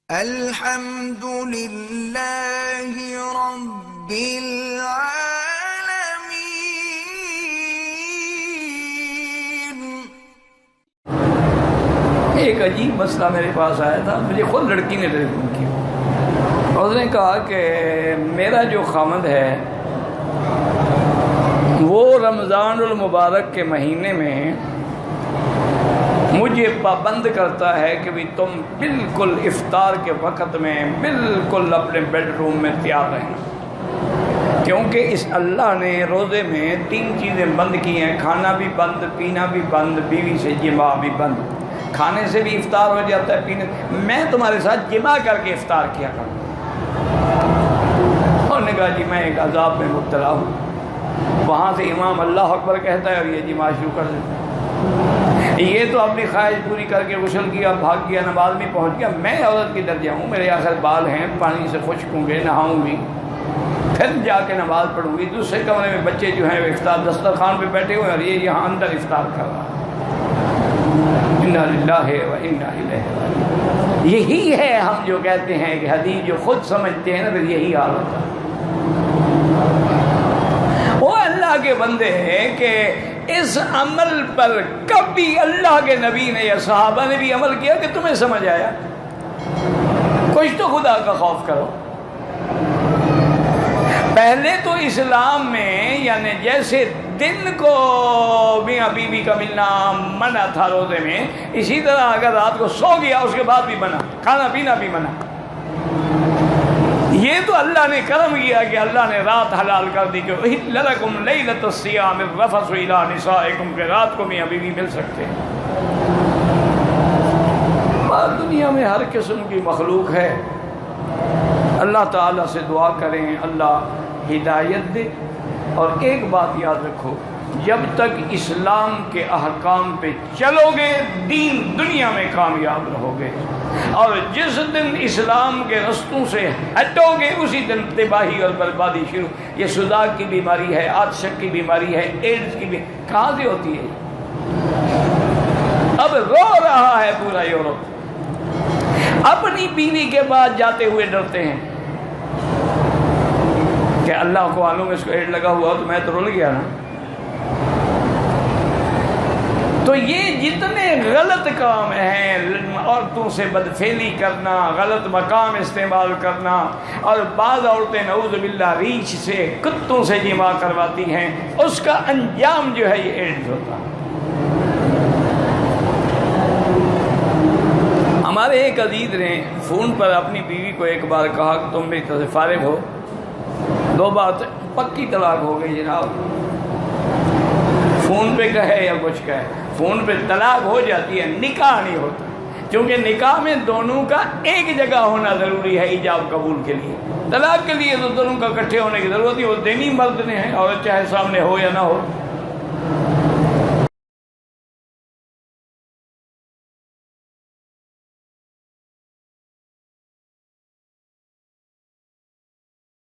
الحمد للہ رب العالمین۔ ایک عجیب مسئلہ میرے پاس آیا تھا، مجھے خود لڑکی نے ٹیلیفون کیا۔ اس نے کہا کہ میرا جو خامد ہے وہ رمضان المبارک کے مہینے میں مجھے پابند کرتا ہے کہ بھی تم بالکل افطار کے وقت میں بالکل اپنے بیڈ روم میں تیار رہنا، کیونکہ اس اللہ نے روزے میں 3 چیزیں بند کی ہیں، کھانا بھی بند، پینا بھی بند، بیوی سے جماع بھی بند۔ کھانے سے بھی افطار ہو جاتا ہے، پینے میں تمہارے ساتھ جماع کر کے افطار کیا کروں۔ انہوں نے کہا جی میں ایک عذاب میں مبتلا ہوں۔ وہاں سے امام اللہ اکبر کہتا ہے اور یہ جماع شروع کر دیتا ہے۔ یہ تو اپنی خواہش پوری کر کے غسل کیا، بھاگ گیا، نماز میں پہنچ گیا۔ میں عورت کی درجہ ہوں، میرے آخر بال ہیں، پانی سے خشک ہوں گے، نہاؤں گی، پھر جا کے نماز پڑھوں گی۔ دوسرے کمرے میں بچے جو ہیں وہ افطار دسترخوان پہ بیٹھے ہوئے اور یہ یہاں اندر افطار کر رہا ہے۔ انا للہ و انا الیہ راجعون۔ یہی ہے ہم جو کہتے ہیں کہ حدیث جو خود سمجھتے ہیں نا، پھر یہی حال ہوتا ہے۔ وہ اللہ کے بندے ہیں کہ اس عمل پر کبھی اللہ کے نبی نے یا صحابہ نے بھی عمل کیا کہ تمہیں سمجھ آیا؟ کچھ تو خدا کا خوف کرو۔ پہلے تو اسلام میں یعنی جیسے دن کو میاں بیوی کا ملنا منع تھا روزے میں، اسی طرح اگر رات کو سو گیا اس کے بعد بھی منع، کھانا پینا بھی منع۔ یہ تو اللہ نے کرم کیا کہ اللہ نے رات حلال کر دی کہ احل لکم لیلۃ الصیام الرفث الی نسائکم، کہ رات کو میاں بیوی مل سکتے ہیں۔ دنیا میں ہر قسم کی مخلوق ہے، اللہ تعالیٰ سے دعا کریں اللہ ہدایت دے۔ اور ایک بات یاد رکھو، جب تک اسلام کے احکام پہ چلو گے دین دنیا میں کامیاب رہو گے، اور جس دن اسلام کے رستوں سے ہٹو گے اسی دن تباہی اور بربادی شروع۔ یہ صداع کی بیماری ہے، عطشک کی بیماری ہے، ایڈز کی بیماری کہاں سے ہوتی ہے؟ اب رو رہا ہے پورا یورپ، اپنی بیوی کے بعد جاتے ہوئے ڈرتے ہیں کہ اللہ کو معلوم اس کو ایڈ لگا ہوا تو میں تو رول گیا نا۔ تو یہ جتنے غلط کام ہیں، عورتوں سے بدفعلی کرنا، غلط مقام استعمال کرنا، اور بعض عورتیں نعوذ باللہ ریچھ سے کتوں سے جماع کرواتی ہیں، اس کا انجام جو ہے یہ ایڈز ہوتا ہے۔ ہمارے ایک عزیز نے فون پر اپنی بیوی کو ایک بار کہا کہ تم میری طرف سے فارغ ہو، 2 بات پکی طلاق ہو گئی جناب۔ فون پہ کہے یا کچھ کہے، فون پہ طلاق ہو جاتی ہے، نکاح نہیں ہوتا، کیونکہ نکاح میں دونوں کا ایک جگہ ہونا ضروری ہے ایجاب قبول کے لیے۔ طلاق کے لیے تو دونوں کا اکٹھے ہونے کی ضرورت ہے، وہ دینی مرد نے ہے، اور چاہے سامنے ہو یا نہ ہو۔